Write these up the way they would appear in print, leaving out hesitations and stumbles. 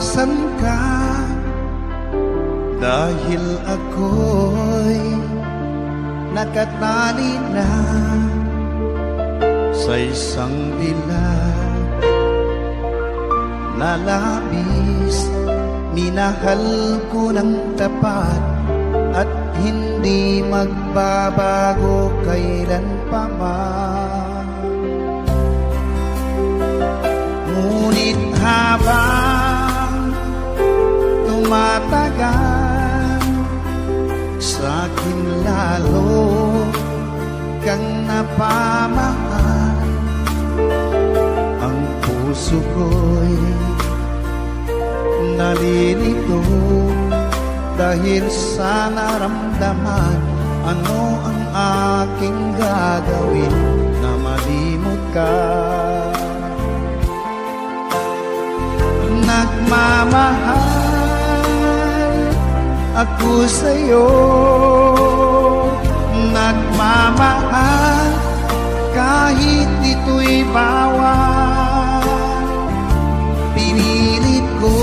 Iwasan ka dahil ako'y nakatali na sa isang dilag na labis. Minahal ko ng tapat at hindi magbabago kailan pa man. Ngunit habang tumatagal, sa'kin lalo kang napamahal. Ang puso ko'y nalilito dahil sa naramdaman. Ano ang aking gagawin na malimot ka? Nagmamahal ako sa'yo, nagmamahal kahit ito'y bawal. Pinilit ko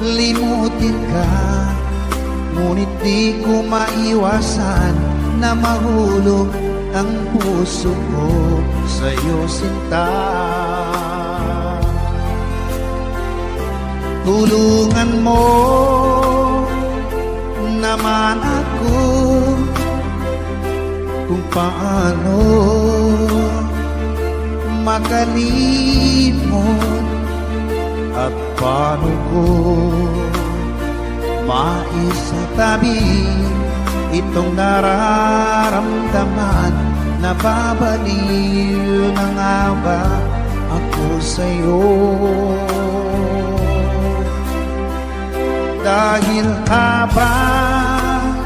limutin ka, ngunit di ko maiwasan na mahulog ang puso ko sa'yo, sinta. Tulungan mo naman ako kung paano makalimot at paano ko maisatabi itong nararamdaman. Nababaliw na nga ba ako sa'yo? Dahil habang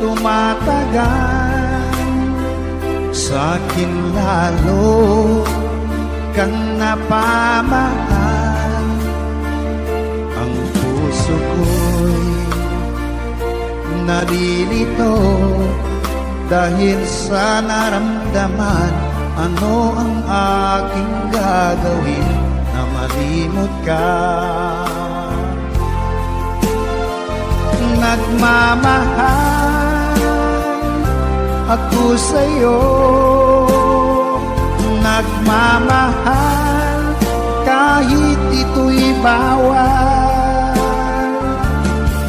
tumatagal, sa'kin lalo kang napamahal. Ang puso ko'y nalilito dahil sa naramdaman. Ano ang aking gagawin na malimot ka? Nagmamahal ako sa'yo, nagmamahal kahit ito'y bawal.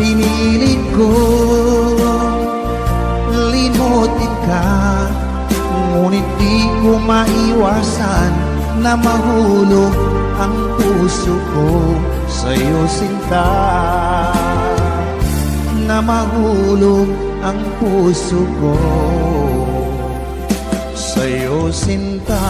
Pinilit ko limutin ka, ngunit di ko maiwasan na mahulog ang puso ko sa'yo, sinta. Na mahulog ang puso ko sa'yo, sinta.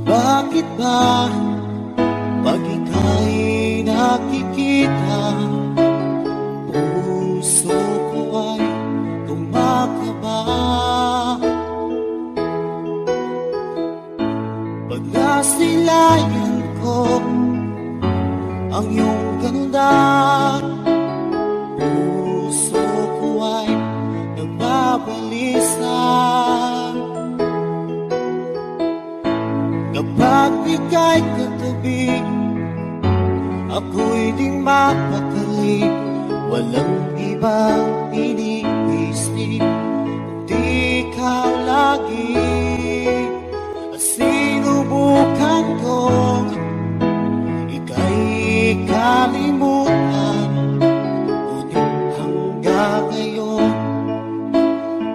Bakit ba pag ika'y nakikita, puso ko ay kumakaba? Pag nasilayan ko ang iyong ganda, puso ko ay nagbabalisa. Kapag ika'y katabi, ako'y di mapakali. Walang ibang iniisip kundi ikaw lagi. At sinubukan kong ika'y kalimutan, ngunit hanggang ngayon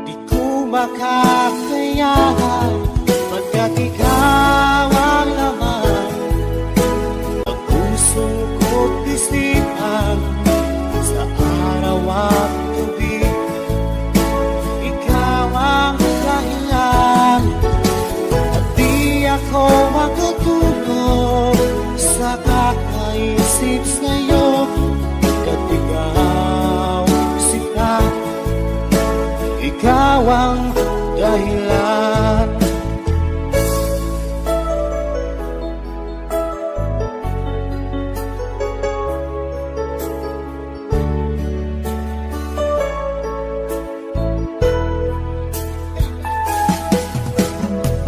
di ko makakayanan. Pagkat ikaw ang laman ng puso ko't isipan, sa araw at gabi ikaw ang dahilan. At di ako matutulog sa kakaisip sa ikaw ang dahilan.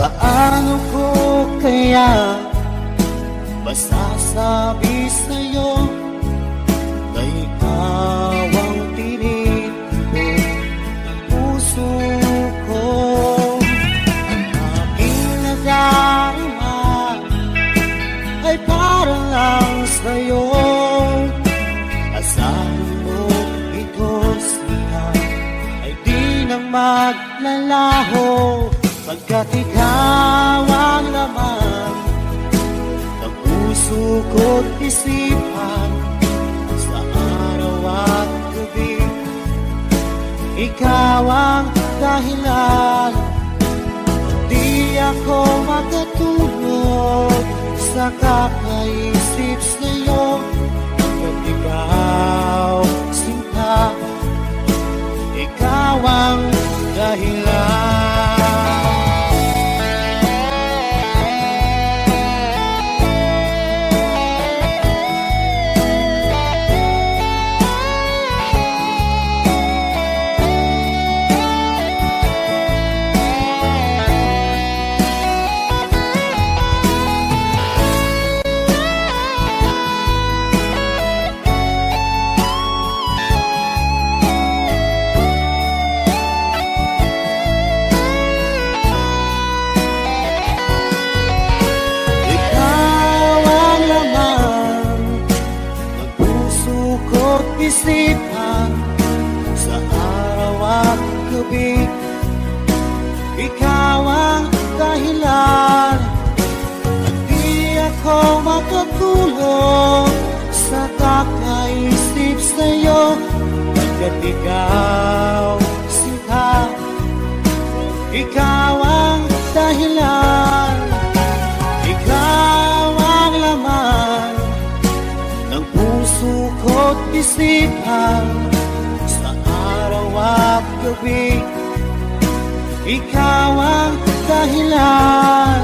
Paano ko kaya masasabi sa'yo na ikaw ang tinig ko ng puso ko? Ang aking nadarama ay para lang sa'yo. Asahan mo ito siya ay di na maglalaho, pagkat ikaw ang laman ng puso ko't isipan sa araw at gabi. Ikaw ang dahilan, di ako makatulog sa kakaisip sa'yo, pagkat ikaw sinta, ikaw ang dahilan. Isipan sa araw at gabi, ikaw ang dahilan, at di ako makatulog sa kakaisip sa'yo, pagkat ikaw sinta, ikaw ang dahilan, ikaw ang laman ng puso ko't isipan sa araw at gabi. Ikaw ang dahilan,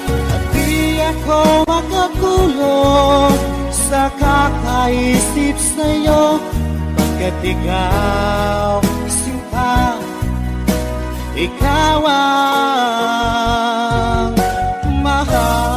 at di ako makatulog sa kakaisip sa'yo, pagkat ikaw sinta, ikaw ang mahal.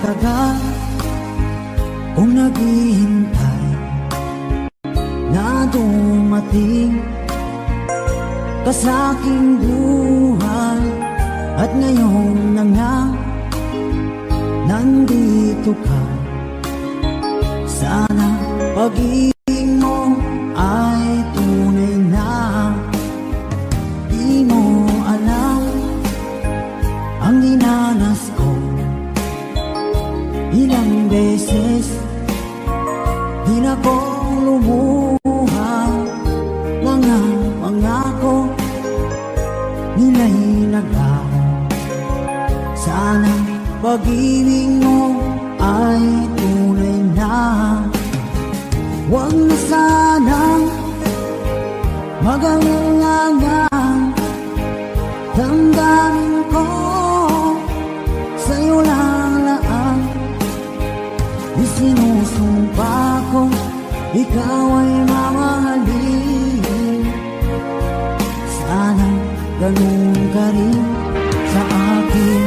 Tagal kung naghihintay na dumating ka sa aking buhay, at ngayon na nga nandito ka. Sana pag-ibig mo ay tunay na. Di mo alam ang dinanas ko, ilang beses di na ko lumuha. Mga pangako nila'y naglaho. Sana pag-ibig mo ay tunay na. Huwag na sanang mag-alangan, damdamin ko sa'yo lang laan. Isinusumpa ko ikaw ay mamahalin. Sana ganun ka rin sa akin.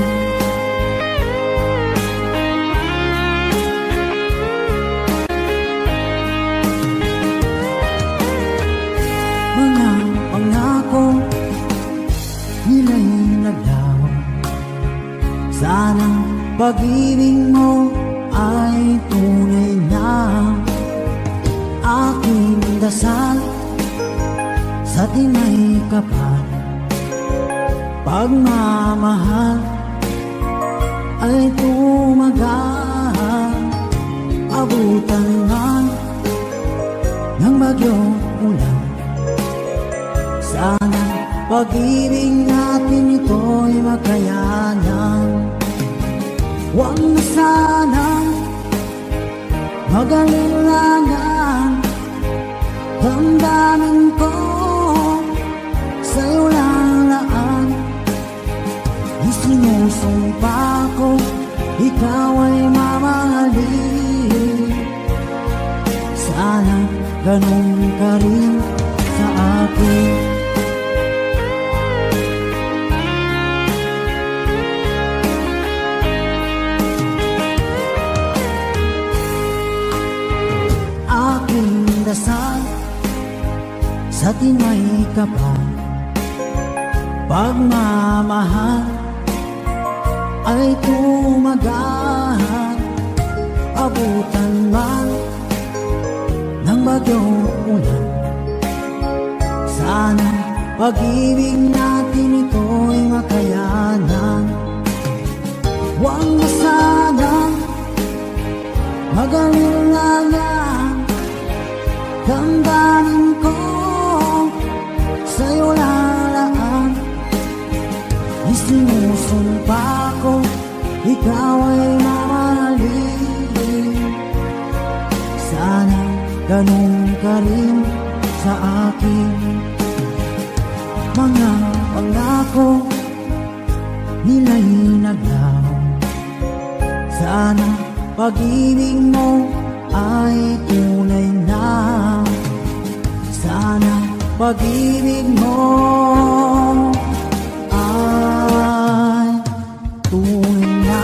Mga pangako nila'y naglaho. Sana pag-ibig mo ay tunay na. Aking dasal sa tinay kapal, pagmamahal ay tumagal. Abutan nga ng bagyong ulan. Sana pag-ibig natin ito'y makayanan. Huwag na sanang mag-alilangan. Damdamin ko sa'yo lalaan. Isinusumpa ko ikaw ay mamahalin. Sana ganun ka rin sa akin. Aking dasal sa tinay kapal, pagmamahal ay tumagal. Abutan man ng bagyong ulan. Sana pag-ibig natin ito'y makayanan. Huwag na sanang mag-alilangan. Damdamin ko sa'yo lalaan. Isinusumpa ko ikaw ay mamahalin. Sana ganun ka rin sa akin. Mga pangako nila'y naglaw. Sana pag-ibig mo ay tunay na. Sana pag-ibig mo ay tunay na.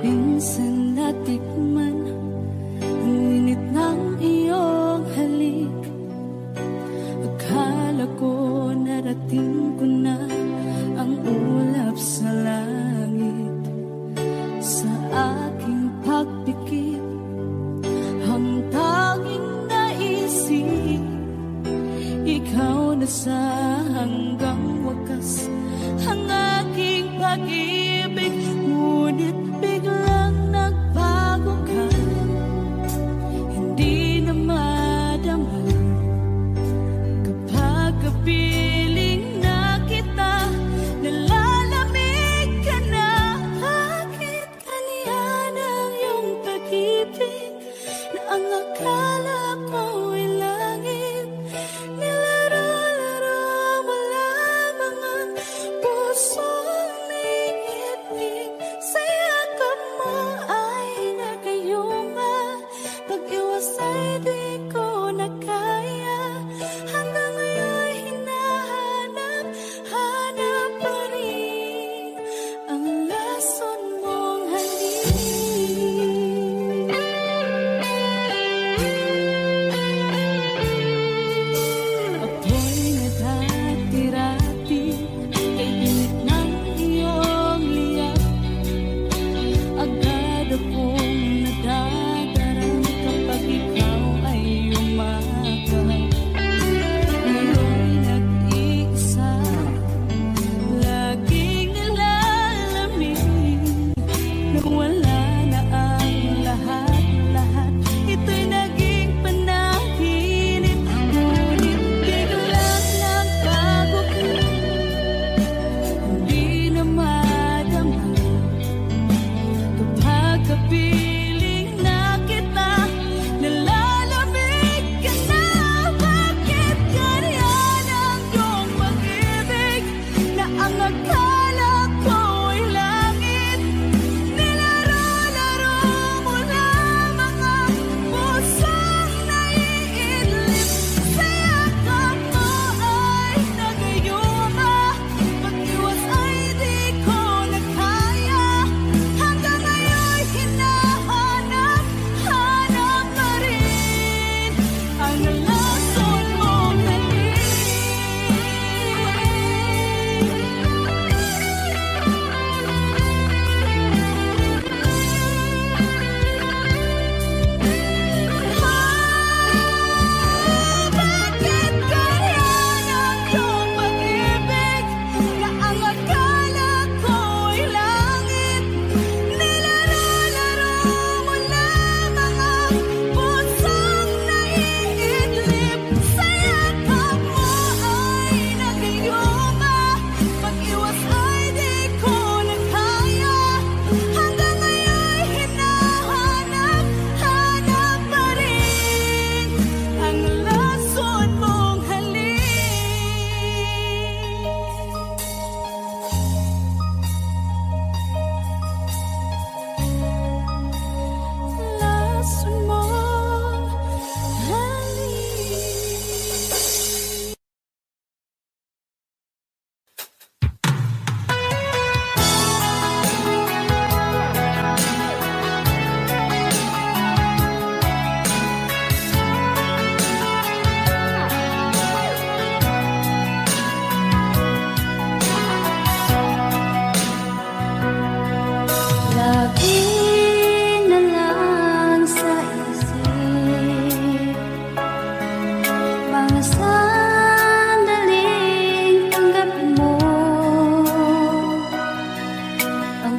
Minsan natikman ang init ng iyong halik. Akala ko narating ko na ang ulap sa langit. Sa aking pagpikit, ang tanging naisip, ikaw na sa hanggang wakas ang aking pag-ibig. Ngunit biglang nagbago ka, hindi na madama. Kapag kapiling na kita, nalalamig ka na. Bakit kaniyan ang iyong pag-ibig na ang akala ko ay langit? Nilaro-laro mo lamang ang pusong niitig. Sayakap mo ay nagayuma. Pag-iwas ay di ko na kaya. Hanggang ngayon hinahanap, hanap pa rin ang lason mong halik. Ako'y nadati-rati kay init ng iyong liyap. Agad akong nadadarang kapag ikaw ay umakap. Ngayon nag-iisa, laging nalalamig. Nang wala na ang lahat-lahat, ito'y naging panaginip. Ngunit biglang nagbago ka, hindi na madama. Kapag kapiling na kita, nalalamig ka na. Bakit ganyan ang iyong pag-ibig na ang akala ko ay langit? Nilaro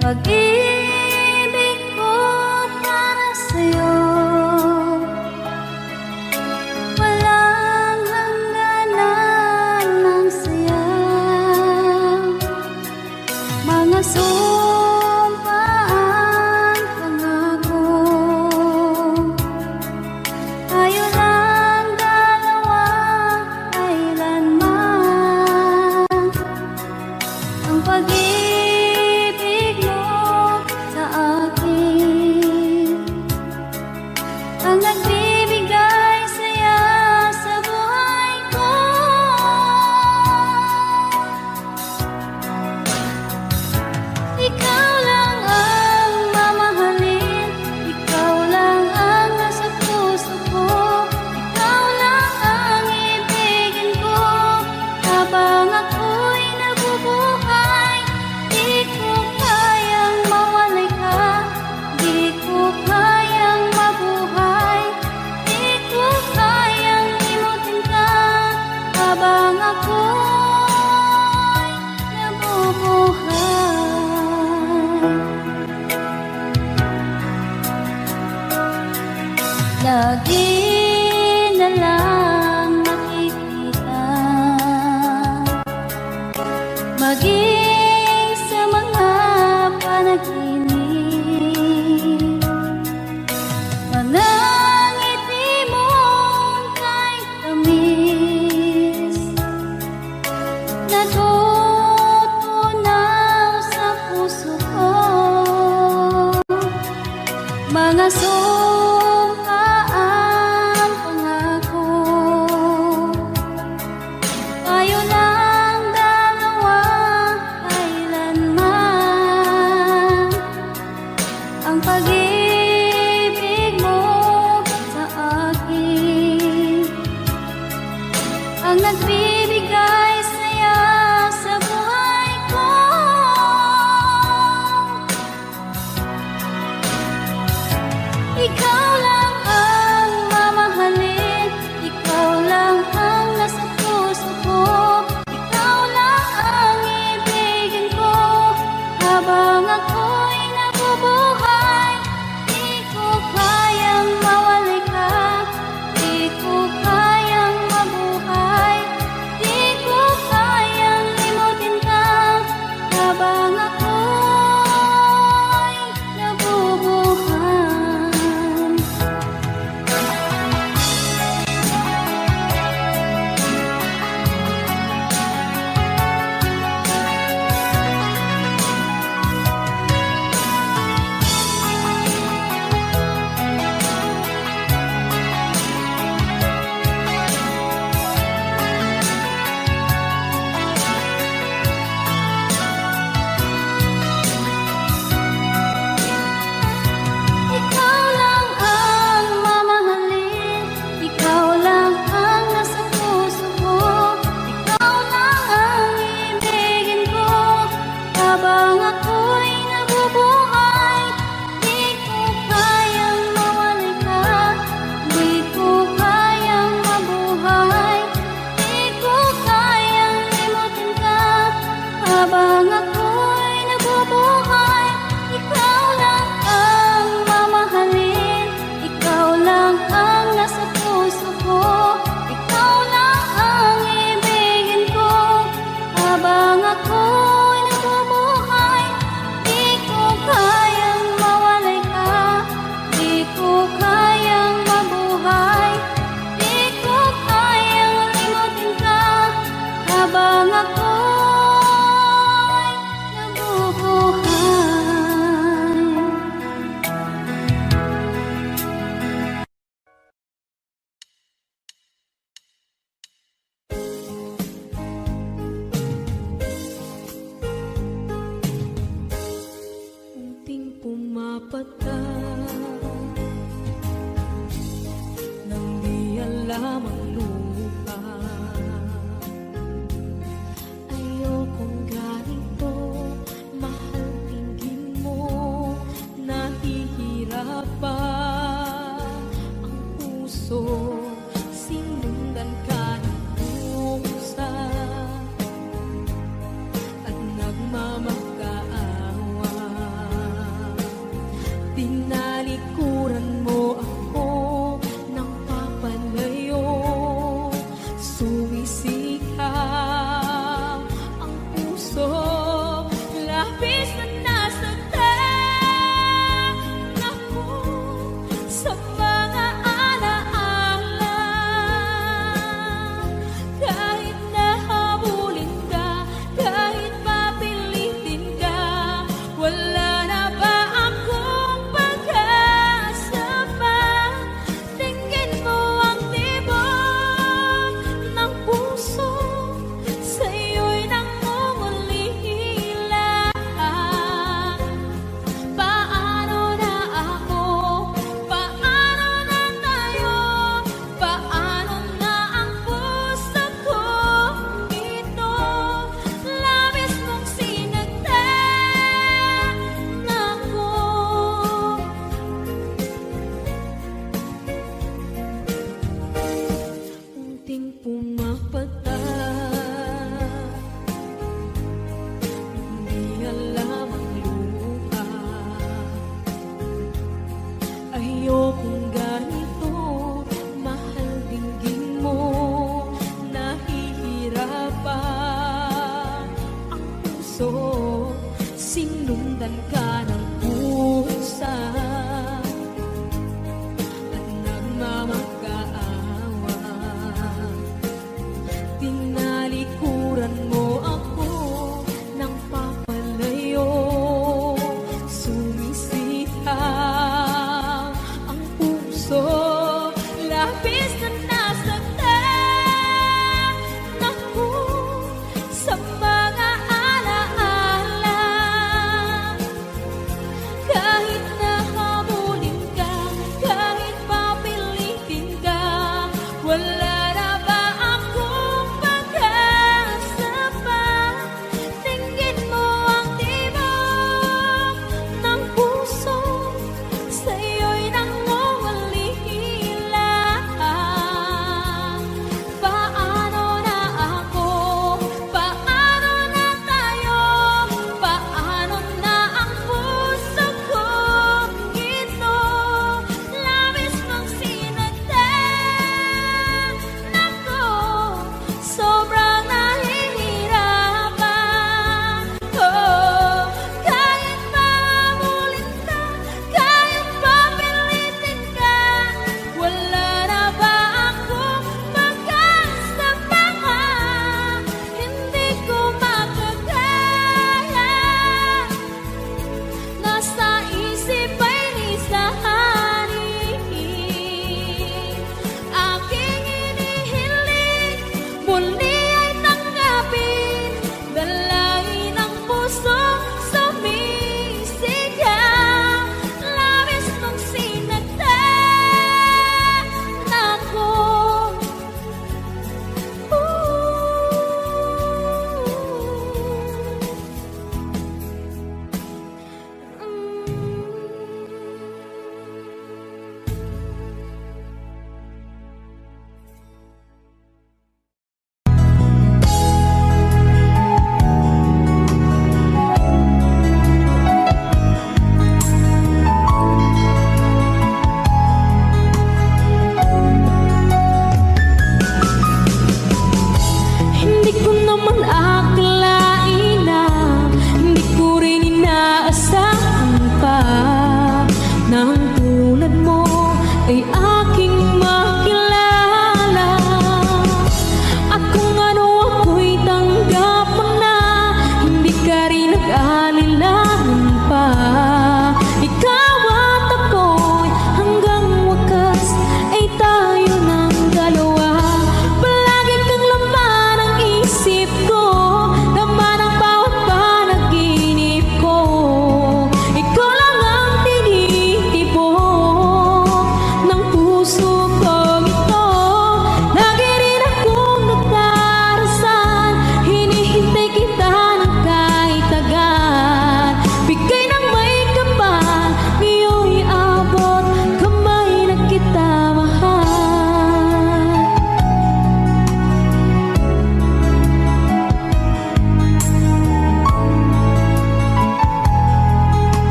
Pag-ibig ko para sa'yo, walang hangganan ng saya. Mga sumpaan, pangako, tayo lang dalawa kailanman. Ang pag-ibig mo sa akin ang nagbibigay saya sa buhay ko. Ikaw lang ang mamahalin, ikaw lang ang nasa puso ko, ikaw lang ang ibigin ko habang ako'y nabubuhay. Di ko kayang mawalay ka, di ko kayang mabuhay, di ko kayang limutin ka habang ako'y nabubuhay. Lagi na lang nakikita, maging sa mga panaginip, mga ngiti mong kahit tamis, natutunaw sa puso ko. Mga sumpaan, pangako, tayo lang dalawa kailanman. Ang pag-ibig mo sa akin ang nagbibigay saya sa buhay ko. Ikaw lang ang mamahalin, ikaw lang ang nasa puso ko, ikaw lang ang ibigin ko habang ako'y nabubuhay. Di ko kayang mawalay ka, di ko kayang mabuhay, di ko kayang limutin ka habang ako'y nabubuhay. Ikaw lang ang mamahalin, ikaw lang ang nasa puso ko, ikaw lang ang ibigin ko habang ako'y nabubuhay. Di ko kayang mawalay ka, di ko kayang mabuhay, di ko kayang limutin ka habang ako'y nabubuhay. Ikaw lang ang mamahalin, ikaw lang ang nasa puso ko, ikaw lang ang ibigin ko habang ako'y nabubuhay. Di ko kayang mawalay ka, di ko kayang mabuhay, di ko kayang limutin ka habang ako'y nabubuhay. Unting pumapata nang di alam ang lupa. Ayokong ganito, mahal tingin mo, nahihirapan ang puso. Sinundan ka ng pusa at nagmamakaawa. parusa at nagmamakaawa. Tinalikuran mo ako ng papalayo, sumisitaw ang puso, labis na nasaktan ako sa mga alaala. Kahit na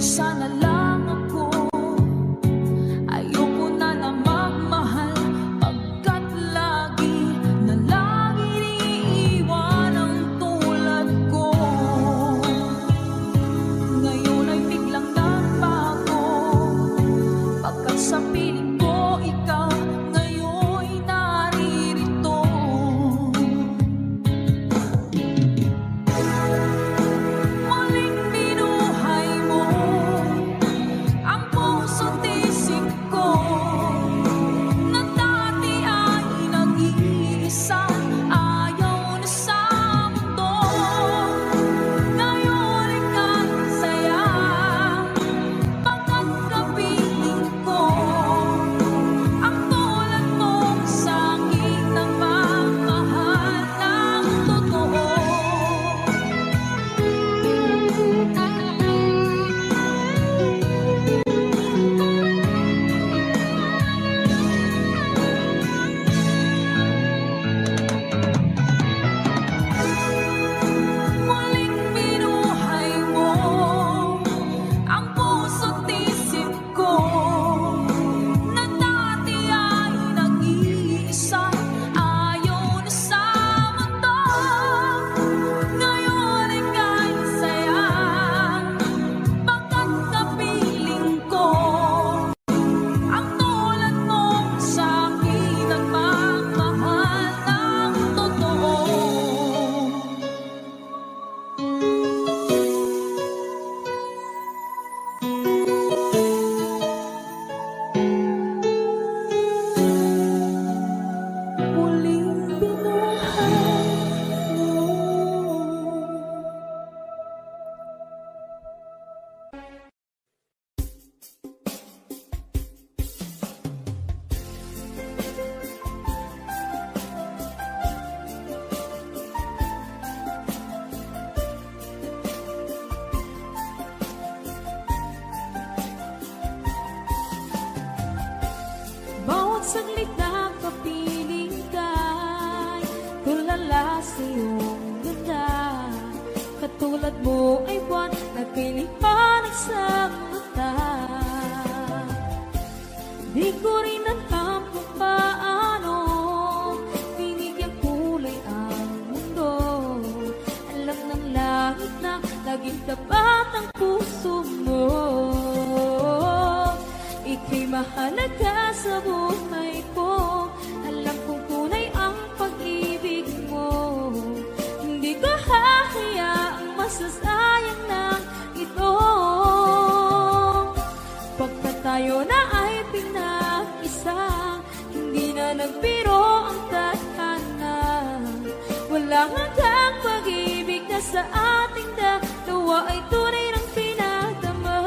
isa na lang ako. Ayoko na na magmahal, pagkat lagi na lang iniiwan ang tulad ko. Ngayon ay biglang nagbago, pagkat sa piling ko ikaw ngayon'y naririto. Muling binuhay mo ang puso't isip ko, na dati ay nag-iisa, ayaw na sa mundo. Ngayon ika'y saya, pagkat kapiling ko ang tulad mo sa akin nagmamahal ng totoo. Muling binuhay mo ang puso't isip ko, na dati ay nag-iisa, ayaw na sa mundo. Ngayon ika'y saya, pagkat kapiling ko ang tulad mo sa akin nagmamahal ng totoo. Muling binuhay mo. Bawat saglit na kapiling ka'y tulala sa iyong ganda. Katulad mo ay buwan na kinipanag sa mata. Di ko rin alam kung paano binigyan kulay ang mundo. Alam ng langit na laging tapat ang puso mo. Ika'y mahalaga sa buhay ko. Alam kong tunay ang pag-ibig mo. Hindi ko hahayaang masasayang na ito. Pagkat tayo na ay pinag-isa, hindi na nagbiro ang tadhana. Walang hanggang pag-ibig na sa ating dalawa ay tunay ng pinagdama.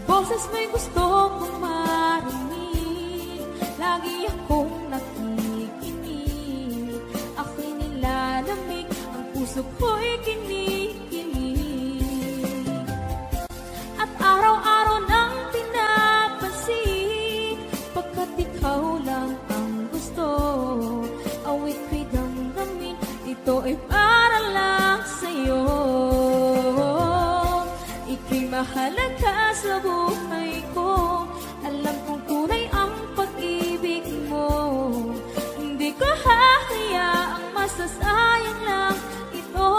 Boses mo'y gusto kong marinig, lagi akong nakikinig. Ako'y nilalamig, ang puso ko'y kinikilig. At araw-araw nang pinapansin, pagkat ikaw lang ang gusto. Awit ko'y damdamin, ito ay para lang sa'yo. Ika'y mahalaga sa buhay ko. Alam kong tunay ang pag-ibig mo. Hindi ko hahayaang masasayang lang ito.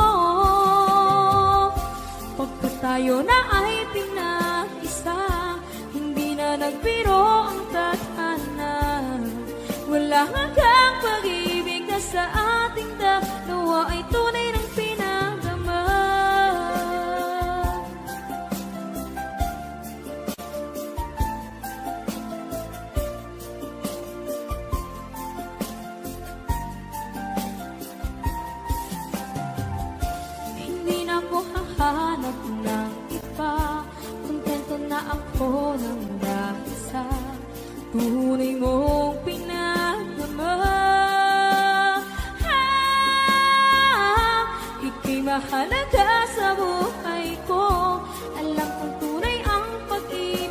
Pagkat tayo na ay pinag-isa, hindi na nagbiro ang tadhana. Wala hanggang pag-ibig na sa ating dalawa ay tunay ng pinagdama. Hindi na ako hahanap ng iba, kontento na ako ng dahil sa tunay mong pinagdama. mahalaga sa buhay ko. Alam kong tunay ang pag-ibig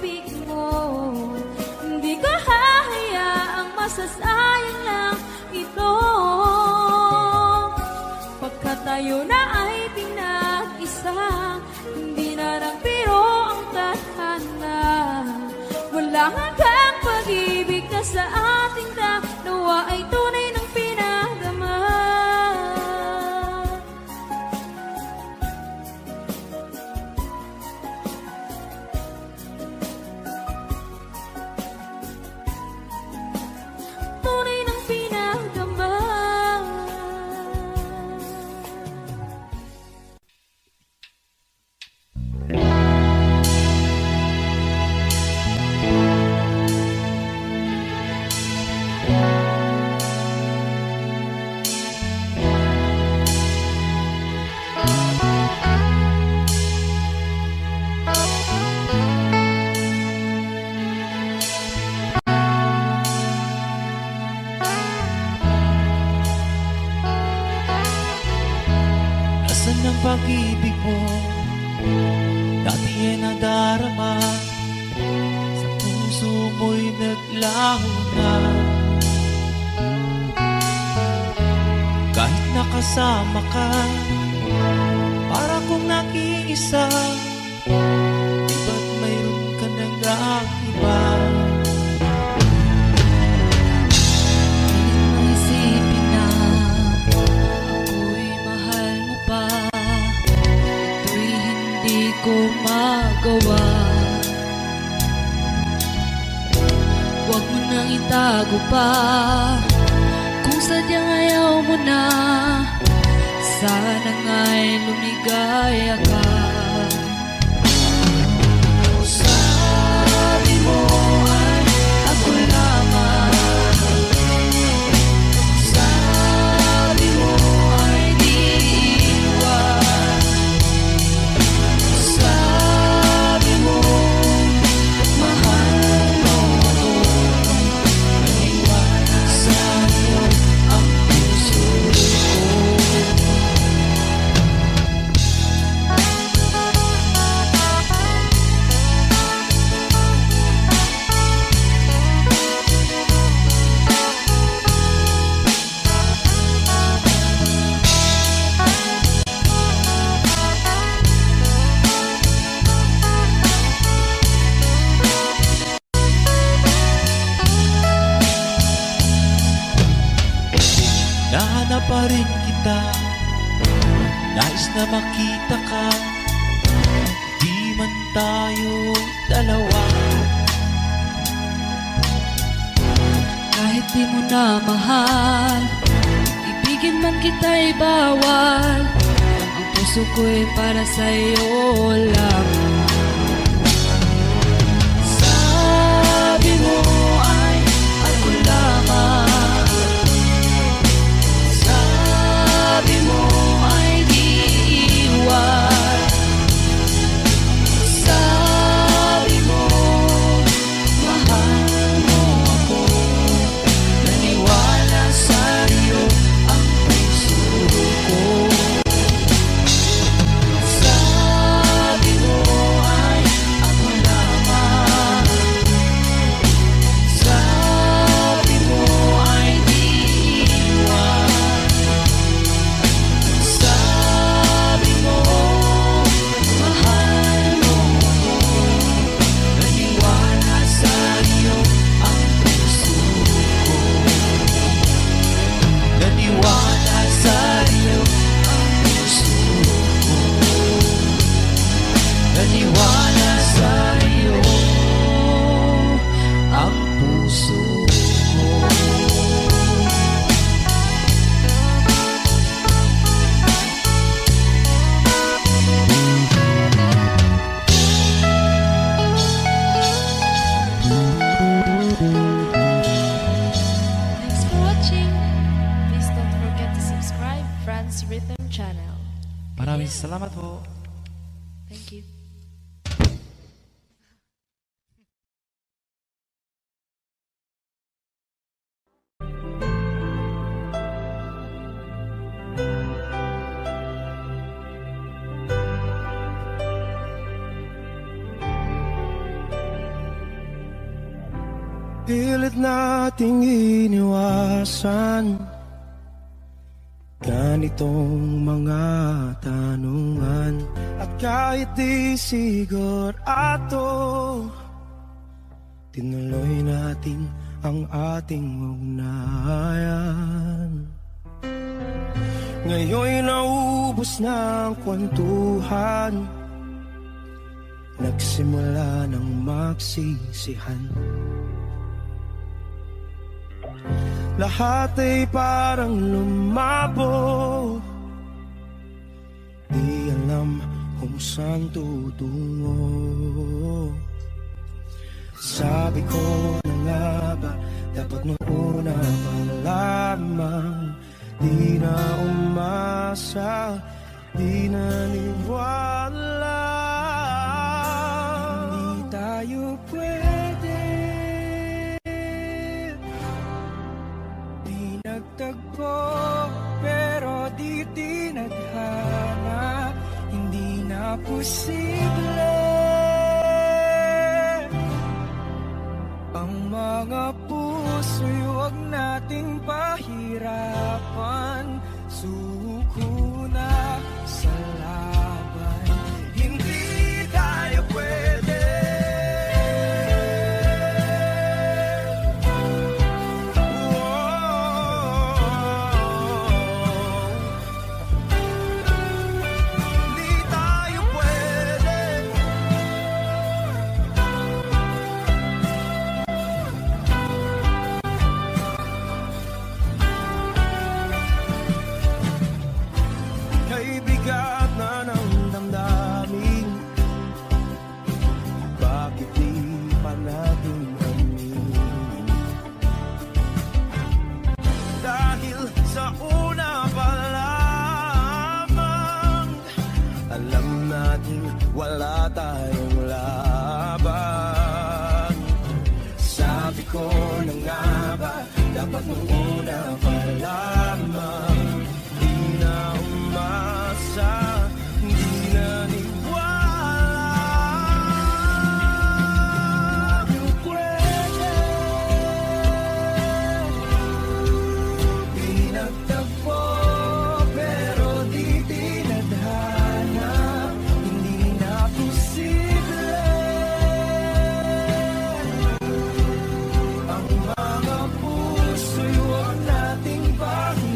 masasayang lang ito. Pagkat tayo na ay pinag-isa, hindi na nagbiro ang tadhana. Wala hanggang pag-ibig na sa ating dalawa ay tunay ng pinagdama. Tunay ng pinagdama. Nasaan ang pag-ibig mo? Dati ay nadarama, sa puso mo'y naglaho na. Kahit nakasama ka, para kong nag-iisa, di ba't mayroon ka nang iba? Isipin na ako'y mahal mo pa, ito'y hindi ko magawa. Huwag mo nang itago pa, kung sadyang ayaw mo na, sana nga'y lumigaya ka. Sabi mo ay ako lamang, sabi mo ay di iwan, sabi mo mahal mo ako, naniwala sa'yo ang puso ko. Nahanap pa rin kita, nais na makita ka, di man tayo dalawa. Kahit di mo na mahal, ibigin man kita'y bawal, ang puso ko'y para sa'yo lamang. Sabi mo ay ako lamang, sabi mo ay di iwan, sabi mo mahal mo ako, naniwala sa'yo ang puso ko. Sabi mo ay ako lamang, sabi mo ay di iwan, sabi mo mahal mo ako, naniwala sa'yo ang puso ko. Naniwala sa'yo ang puso ko, naniwala sa'yo ang puso ko. Thanks for watching. Please don't forget to subscribe Franz Rhythm Channel. Maraming salamat po. Thank you. Pilit nating iniwasan ganitong mga tanungan. At kahit di sigurado, tinuloy natin ang ating ugnayan. Ngayon'y naubos na ang kwentuhan, nagsimula ng magsisihan. Lahat ay parang lumabo, di alam kung saan tutungo. Sabi ko na nga ba, dapat nung una pa lamang, di na umasa, di naniwala. Hindi tayo pwede, di nagtagpo, pero di tinadhana. Hindi na posible ang mga puso'y huwag nating pahirapan. Suko na sa laban, hindi tayo pwede. Hindi tayo pwede. Kay bigat na ng damdamin, bakit di pa natin aminin? Dahil sa una pa lamang, alam natin wala tayong laban. Sabi ko na nga ba, dapat nung una pa lamang, di na umasa, di naniwala. Yung pwede, di nagtagpo, pero di tinadhana. Hindi na posible ang mga puso'y huwag nating pahirapan.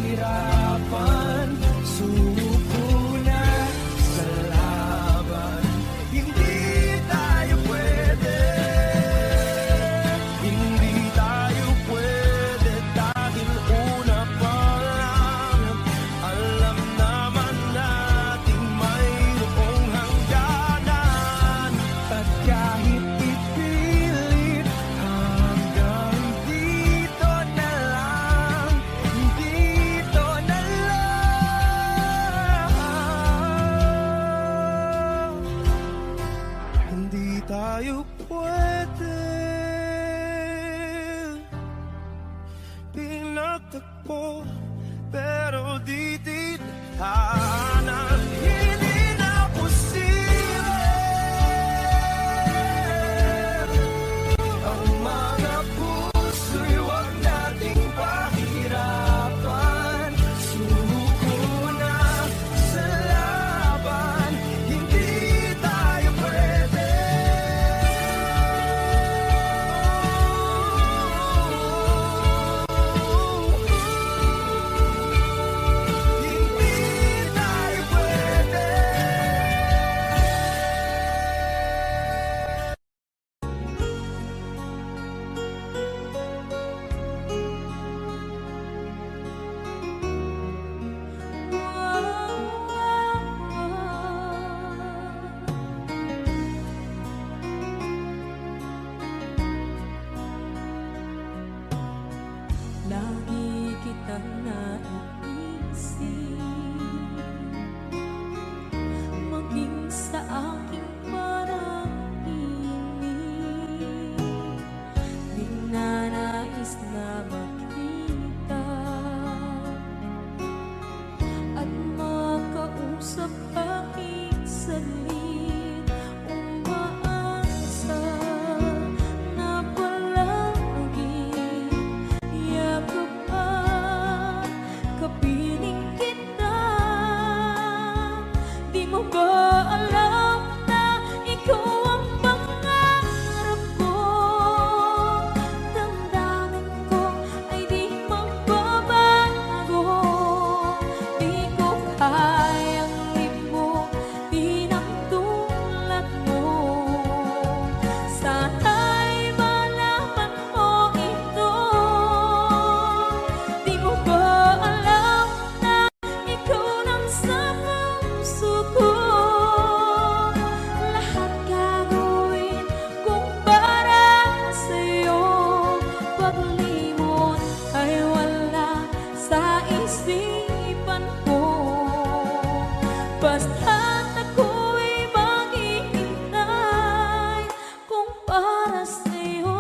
para sa'yo.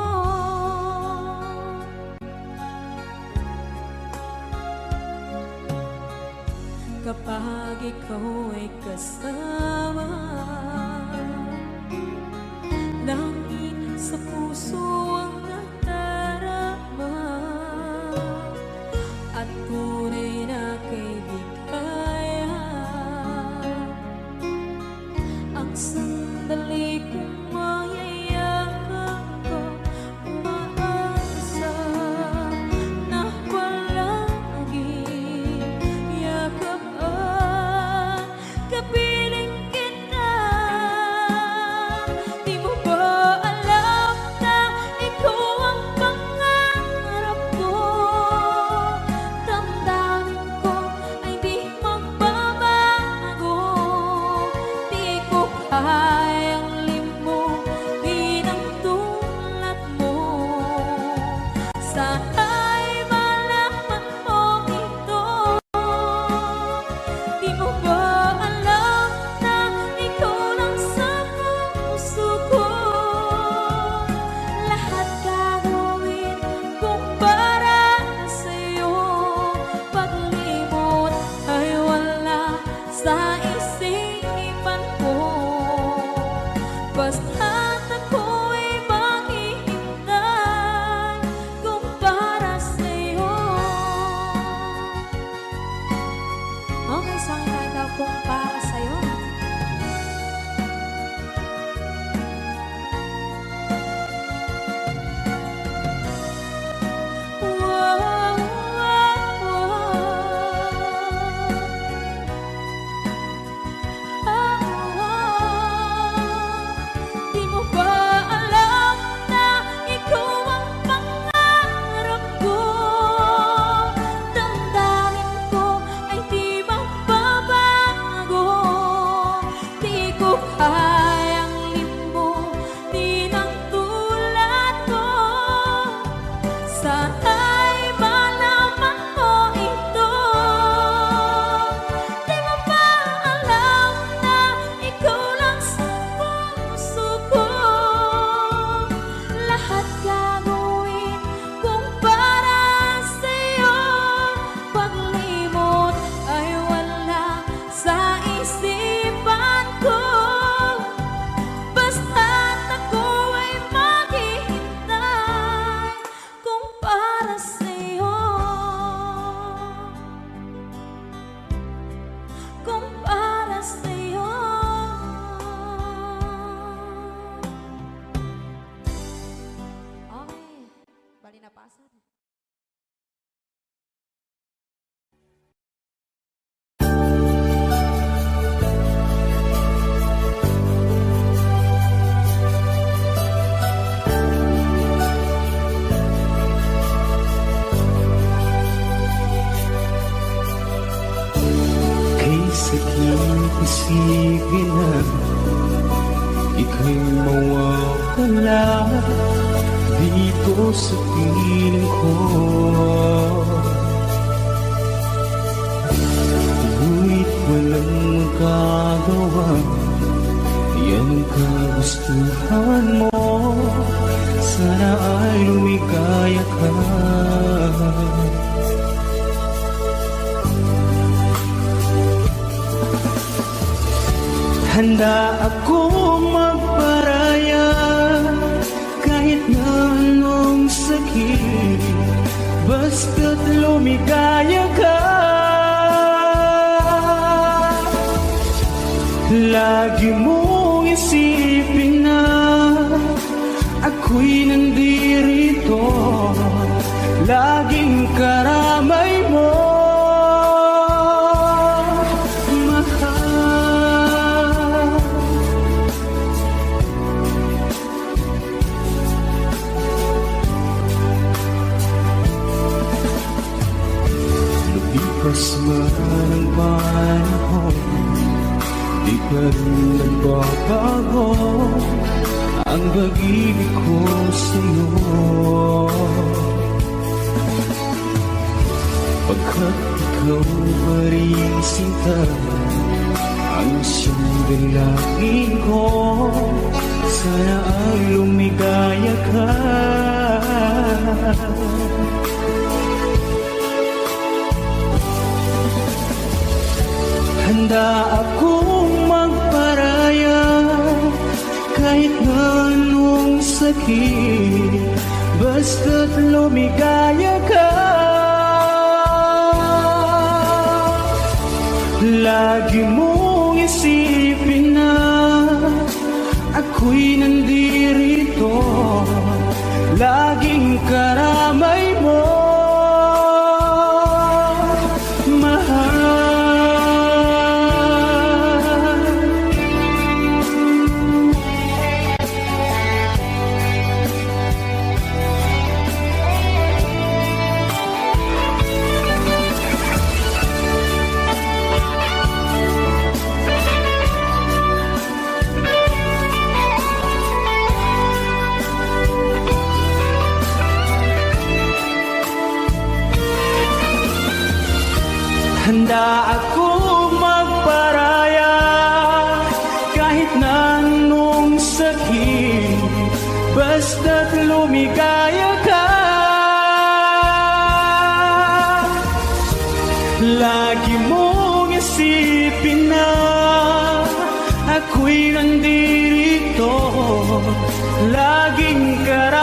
Kapag ikaw ay kasama, langit sa puso ang nadarama, at tunay na kaibigan. Ang sandali kong mayayakap ko, umaasa na palaging yakap at kapiling kita. Di mo ba alam na ikaw ang pangarap ko? Damdamin ko ay di magbabago. Di ko kayang limutin ang tulad mo. Sana'y malaman mo ito. Di mo ba alam na ikaw lang sa puso ko? Lahat gagawin kung para sa'yo. Paglimot ay wala sa isipan ko. Basta't ako'y maghihintay kung para sa'yo. Okay, saan tayo kung para sa'yo? Wow, wow, Di mo ba alam na ikaw ang pangarap ko? Damdamin ko ay di magbabago. Di ko kayang limutin ang tulad mo. Sana'y malaman mo ito. Di mo ba alam na ikaw lang sa puso ko? Lahat gagawin kung para sa'yo. Paglimot ay wala sa isipan ko. Basta't ako ay maghihintay kung para sa'yo. Kung para sa'yo. Okay, bali na pasan. Kay sakit isipin na ika'y mawawala dito sa piling ko. Ngunit walang magagawa, yan ang kagustuhan mo. Sana ay lumikaya ka. Handa ako magparaya kahit na anong sakit, basta't lumikaya ka. Lagi mong isipin na ako'y nandirito, laging karamay mo. Lumipas man ang panahon, di pa rin nagbabago ang pag-ibig ko sa'yo. Pagkat ikaw pa rin sinta ang siyang dalangin ko, Sana ay lumigaya ka. Handa akong magparaya kahit na anong sakit, basta't lumigaya ka. Lagi mong isipin na ako'y nandirito, laging karamay mo, mahal. Handa akong magparaya kahit na anong sakit, basta't lumigaya ka. Lagi mong isipin na ako'y nandirito, laging karamay.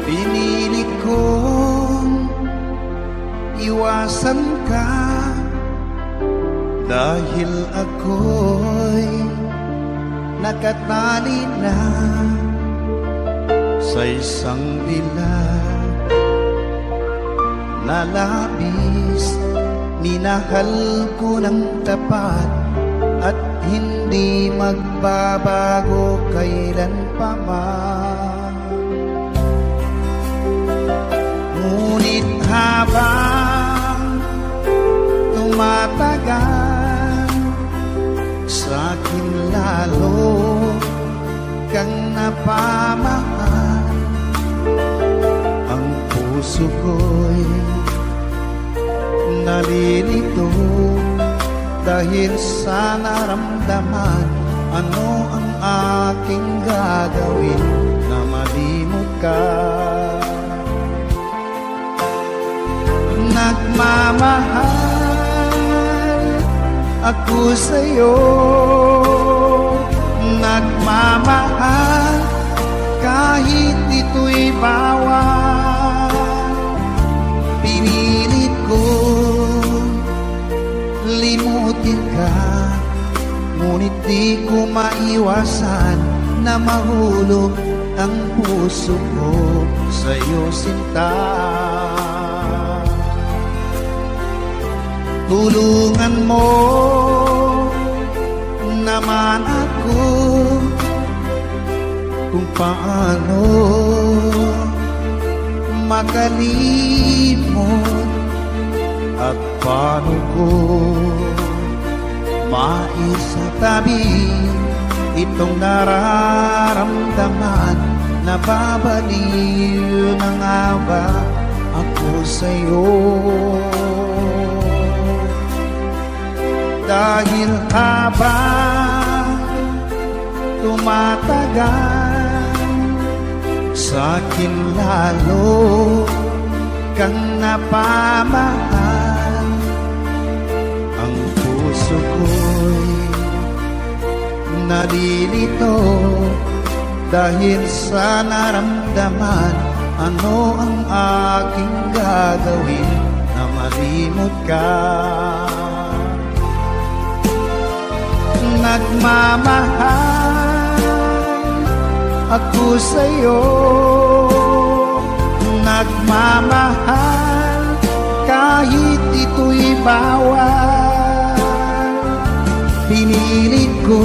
Pinili kong iwasan ka dahil ako'y nakatali na sa isang dilag na labis. Minahal ko ng tapat at hindi magbabago kailan pa man. Ngunit habang tumatagal, sa'kin lalo kang napamahal. Ang puso ko'y nalilito dahil sa naramdaman. Ano ang aking gagawin na malimot ka? Nagmamahal ako sa'yo, nagmamahal kahit ito'y bawal. Pinilit ko limutin ka, ngunit di ko maiwasan na mahulog ang puso ko sa'yo, sinta. Tulungan mo naman ako kung paano makalimot at paano ko maisatabi itong nararamdaman. Nababaliw na nga ba ako sa'yo? Dahil habang tumatagal, sa'kin lalo kang napamahal. Ang puso ko'y nalilito dahil sa naramdaman. Ano ang aking gagawin na malimot ka? Nagmamahal ako sa'yo, nagmamahal kahit ito'y bawal. Pinilit ko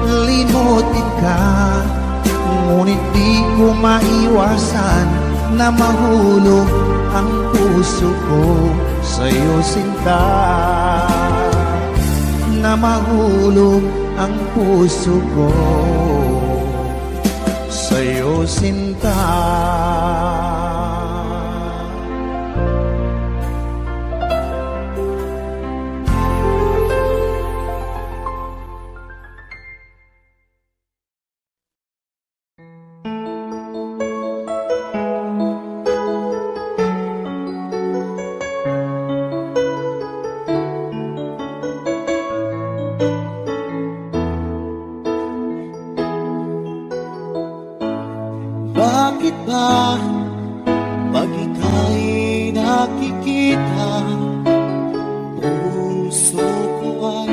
limutin ka, ngunit di ko maiwasan na mahulog ang puso ko sa'yo, sinta. Na mahulog ang puso ko sa'yo, sinta. Bakit ba pag ika'y nakikita, puso ko ay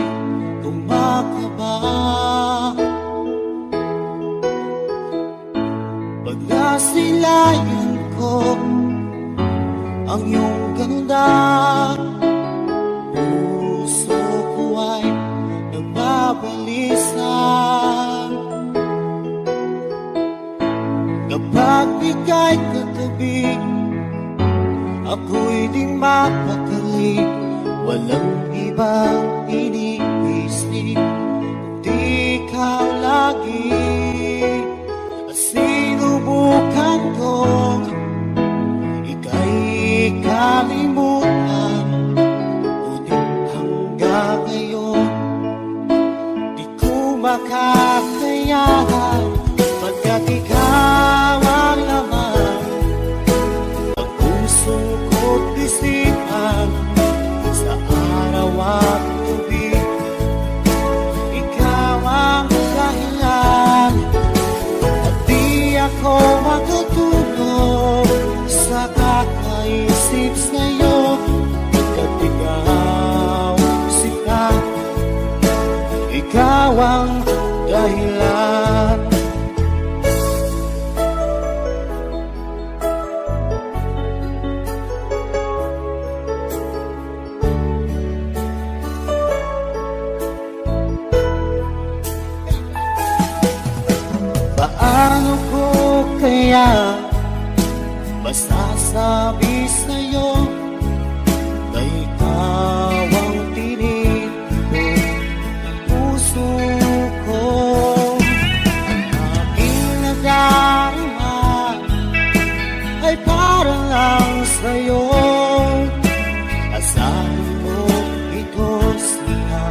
kumakaba? Pag nasilayan ko ang iyong ganda, puso ko ay nababalisa. Kapag ika'y katabi, ako'y di mapakali. Walang ibang iniisip, kundi ikaw lagi. At sinubukan kong ika'y kalimutan, ngunit hanggang ngayon di ko makakayanan. Pagkat ikaw ang laman ng puso ko't isipan, sa araw at gabi ikaw ang dahilan. At di ako matutulog sa kakaisip sa'yo, pagkat ikaw sita, ikaw ang dahilan. Paano ko kaya masasabi sa'yo na ikaw ang tinito ng puso ko? Ang aking nadarama ay para lang sa'yo. Asahan mo ito siya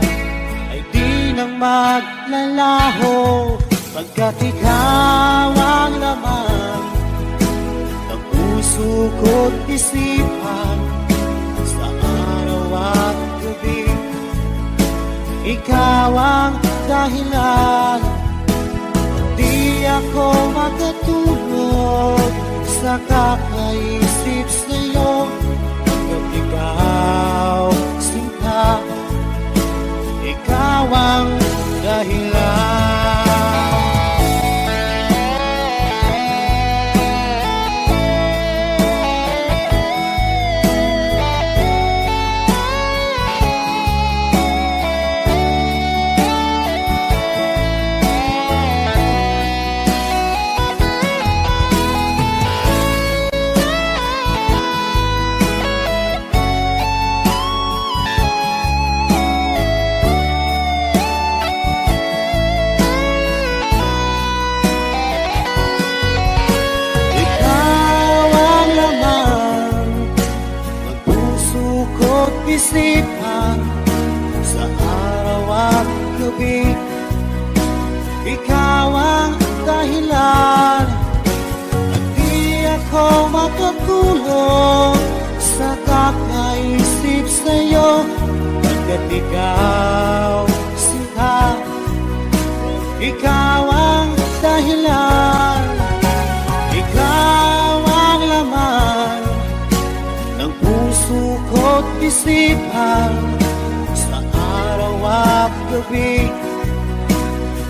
ay di nang maglalaho, pagkat ikaw ang laman ng puso ko't isipan, sa araw at gabi ikaw ang dahilan. Di ako makatulog sa kakaisip sa'yo, pagkat ikaw sinta, ikaw ang dahilan. Isipan, sa araw at gabi ikaw ang dahilan. At di ako makatulog sa kakaisip sa'yo, pagkat ikaw sinta, ikaw ang dahilan. Ikaw ang laman ng puso ko't isipan, sa araw at gabi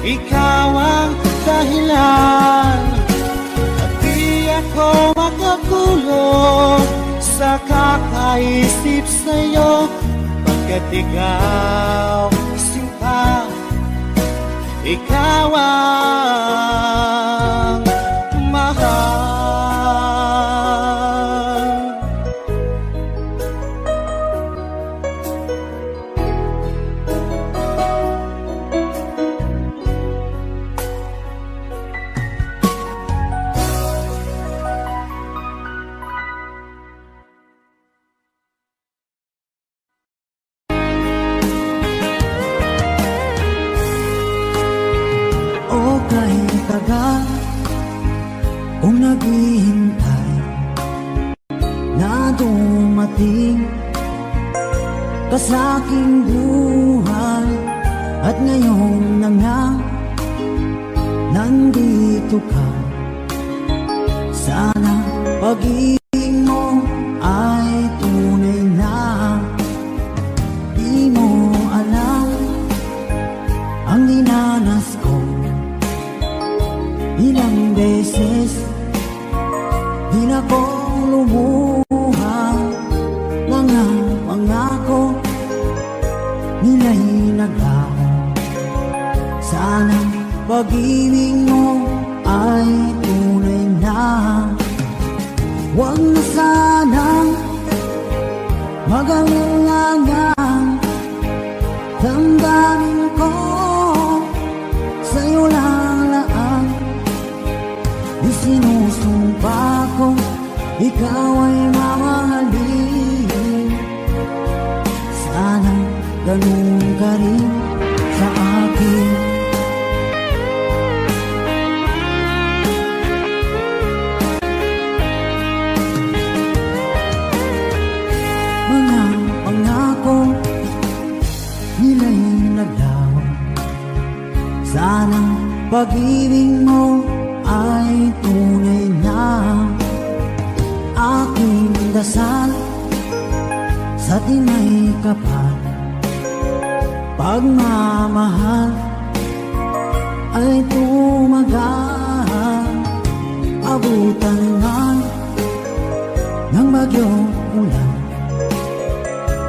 ikaw ang dahilan. At di ako makatulog sa kakaisip sa'yo, Pagkat ikaw sinta, ikaw ang mahal. O kahit tagal kung naghihintay na dumating ka sa aking buhay, at ngayon na nga nandito ka. Sana pag-ibig mo ay tunay na. Di mo alam ang dinanas ko. Ilang beses di na ko lumuha, mga pangako nila'y naglaho. Sana pag-ibig mo ay tunay na. Huwag na sanang mag-alinlangan, damdamin ko sa'yo lang laan. Isinusumpa ko, ikaw ay mamahalin. Sana ganun ka rin sa akin. Mga pangako nila'y naglaho. Sana pag-ibig mo ay tunay na. Aking dasal sa tinay kapal, pagmamahal ay tumagal. Abutan man ng bagyong ulan,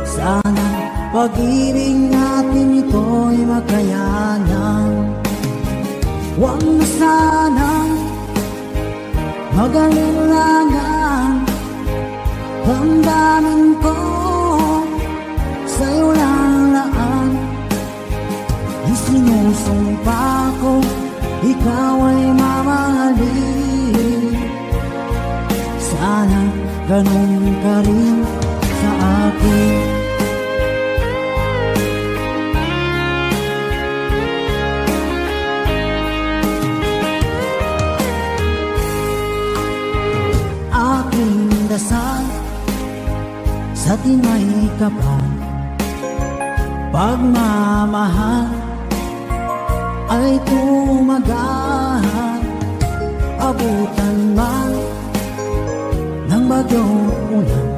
sana pag-ibig natin ito'y makayanan. Huwag na sanang mag-alinlangan, damdamin ko sa'yo lang laan. Isinusumpa ko, ikaw ay mamahalin. Sana ganun ka rin sa akin. Aking dasal sa tinay kapal, pagmamahal ay tumagal. Abutan man ng bagyong ulan,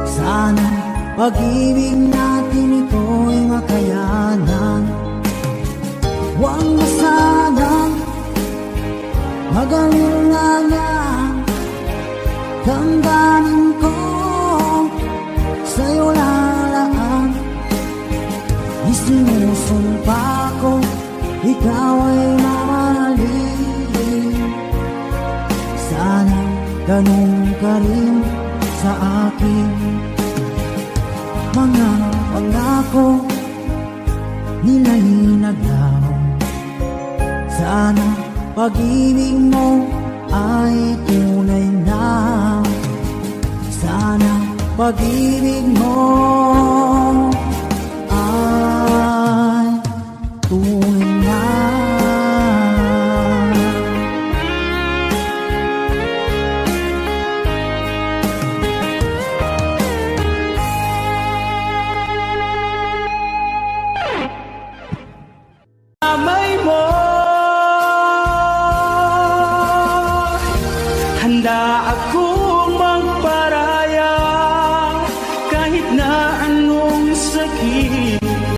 sana pag-ibig natin ito'y makayanan. Huwag na sanang mag-alinlangan, damdamin ko sa'yo lalaan. Isinusumpa ko, ikaw ay mamahalin. Sana ganun ka rin sa akin. Mga pangako nila'y naglaho. Sana pag-ibig mo ay tunay na. Sana pag-ibig mo ay tunay na. Amay mo, handa akong magparaya kahit na anong sakit.